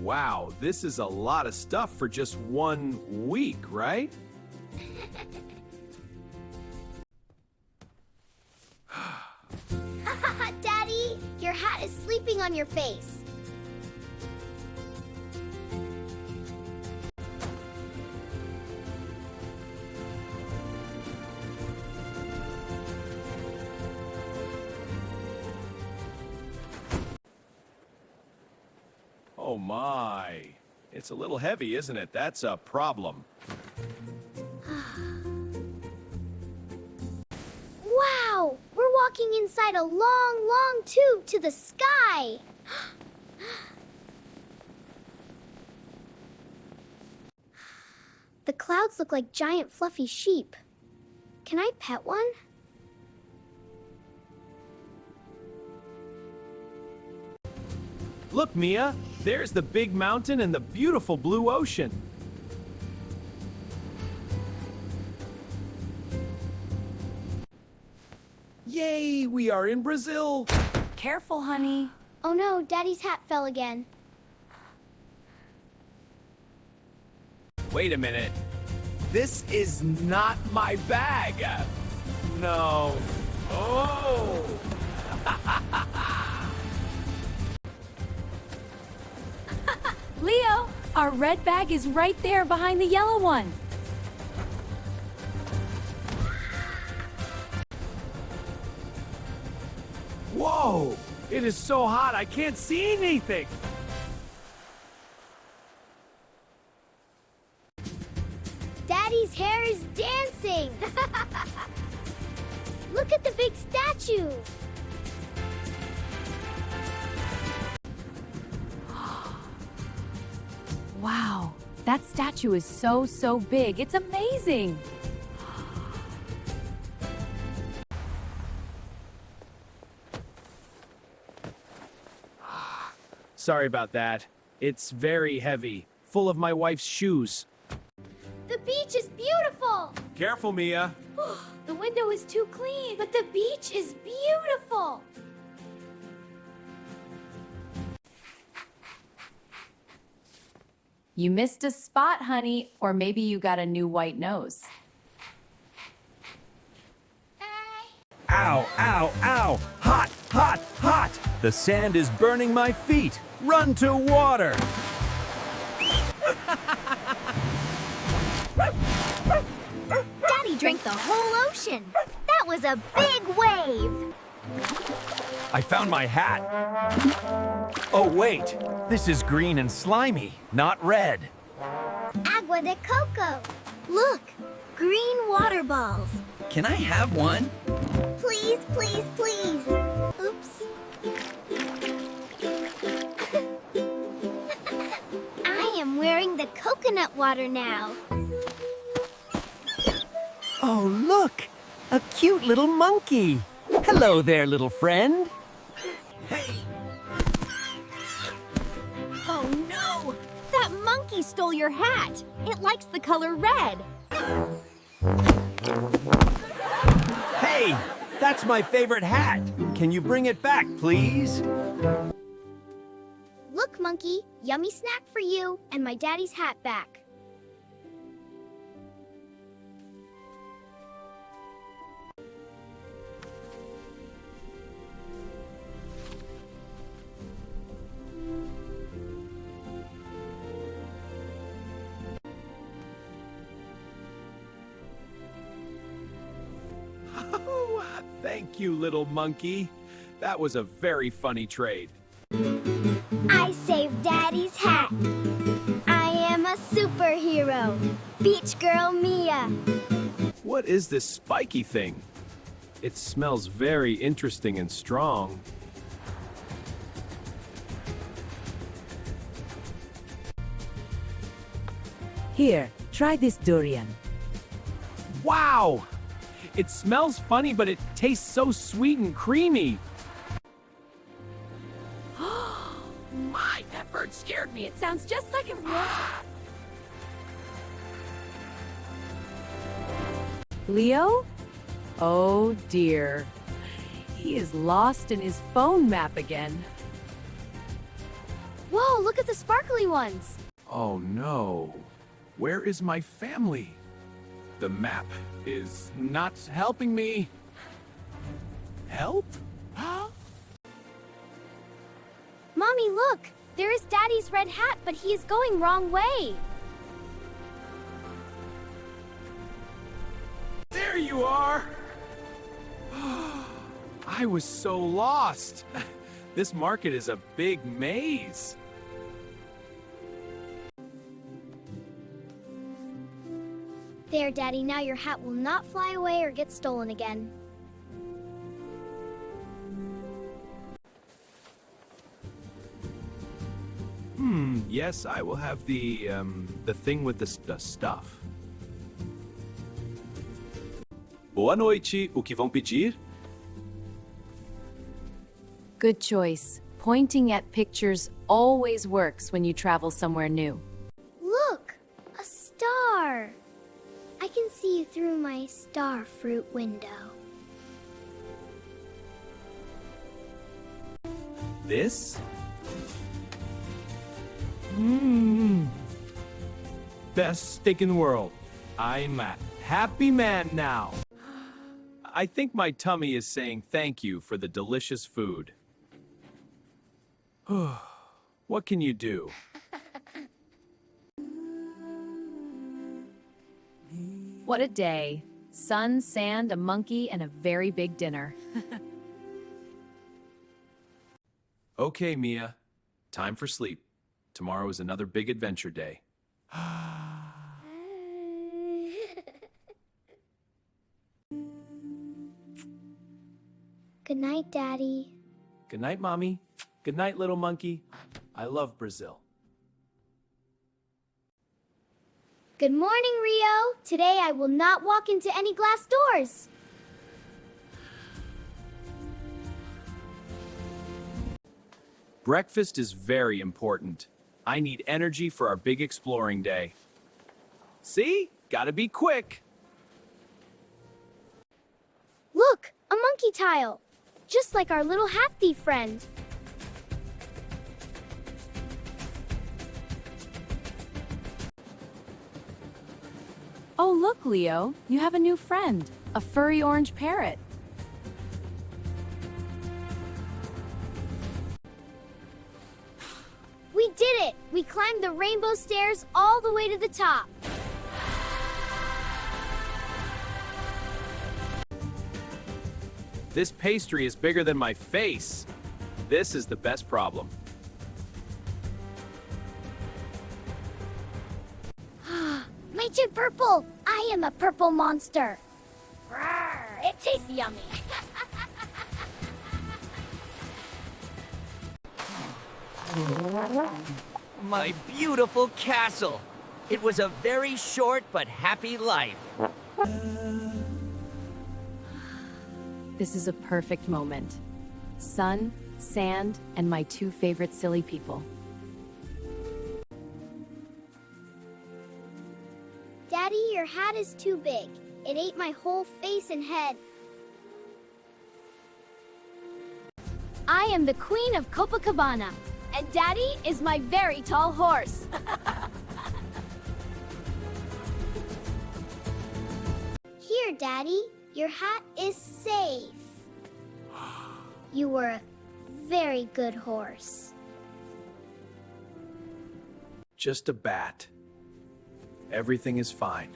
Wow, this is a lot of stuff for just 1 week, right? Daddy, your hat is sleeping on your face. Oh my. It's a little heavy, isn't it? That's a problem. Wow, we're walking inside a long, long tube to the sky. The clouds look like giant fluffy sheep. Can I pet one? Look, Mia, there's the big mountain and the beautiful blue ocean. Yay, we are in Brazil. Careful, honey. Oh no, Daddy's hat fell again. Wait a minute. This is not my bag. No. Oh. Leo, our red bag is right there behind the yellow one. Whoa! It is so hot, I can't see anything. Daddy's hair is dancing. Look at the big statue. Wow, that statue is so big. It's amazing. Sorry about that. It's very heavy, full of my wife's shoes. The beach is beautiful. Careful, Mia. The window is too clean, but the beach is beautiful. You missed a spot, honey, or maybe you got a new white nose. Ow, ow, ow! Hot, hot, hot! The sand is burning my feet. Run to water! Daddy drank the whole ocean. That was a big wave. I found my hat. Oh, wait. This is green and slimy, not red. Agua de coco. Look, green water balls. Can I have one? Please, please, please. Oops. I am wearing the coconut water now. Oh, look! A cute little monkey! Hello there, little friend! Hey! Oh no! That monkey stole your hat. It likes the color red. Hey! That's my favorite hat. Can you bring it back, please? Look, monkey, yummy snack for you and my daddy's hat back. Oh, thank you, little monkey. That was a very funny trade. I saved Daddy's hat. I am a superhero. Beach girl Mia. What is this spiky thing? It smells very interesting and strong. Here, try this durian. Wow! It smells funny, but it tastes so sweet and creamy. My, that bird scared me. It sounds just like it was. Leo? Oh dear. He is lost in his phone map again. Whoa, look at the sparkly ones. Oh no. Where is my family? The map is not helping me. Help? Mommy, look! There is Daddy's red hat, but he is going wrong way. There you are! I was so lost. This market is a big maze. There, Daddy, now your hat will not fly away or get stolen again. Yes, I will have the thing with the stuff. Boa noite, o que vão pedir? Good choice. Pointing at pictures always works when you travel somewhere new. Look! A star! I can see you through my star fruit window. This? Best steak in the world. I'm a happy man now. I think my tummy is saying thank you for the delicious food. What can you do? What a day. Sun, sand, a monkey, and a very big dinner. Okay, Mia. Time for sleep. Tomorrow is another big adventure day. Good night, Daddy. Good night, Mommy. Good night, little monkey. I love Brazil. Good morning, Rio. Today I will not walk into any glass doors. Breakfast is very important. I need energy for our big exploring day. See? Gotta be quick. Look, a monkey tile. Just like our little hat thief friend. Oh, look, Leo. You have a new friend. A furry orange parrot. We did it! We climbed the rainbow stairs all the way to the top. This pastry is bigger than my face. This is the best problem. Major Purple! I am a purple monster. Rawr, it tastes yummy. My beautiful castle. It was a very short but happy life. This is a perfect moment. Sun, sand, and my two favorite silly people. Daddy, your hat is too big. It ate my whole face and head. I am the queen of Copacabana, and Daddy is my very tall horse. Here, Daddy, your hat is safe. You were a very good horse. Just a bat. Everything is fine.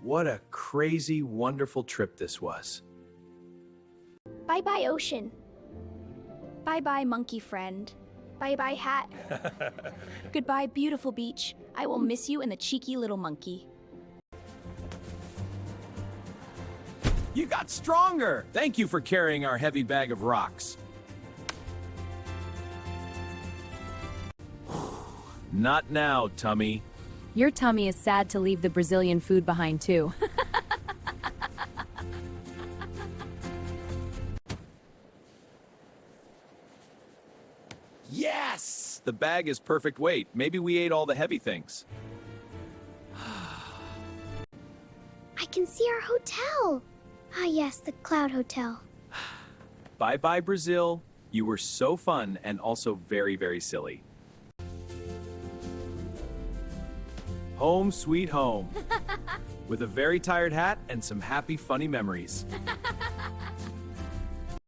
What a crazy, wonderful trip this was. Bye-bye, ocean. Bye-bye, monkey friend. Bye-bye, hat. Goodbye, beautiful beach. I will miss you and the cheeky little monkey. You got stronger! Thank you for carrying our heavy bag of rocks. Not now, tummy. Your tummy is sad to leave the Brazilian food behind, too. Yes! The bag is perfect weight. Maybe we ate all the heavy things. I can see our hotel. Ah, yes, the Cloud Hotel. Bye-bye, Brazil. You were so fun and also very, very silly. Home sweet home. With a very tired hat and some happy, funny memories.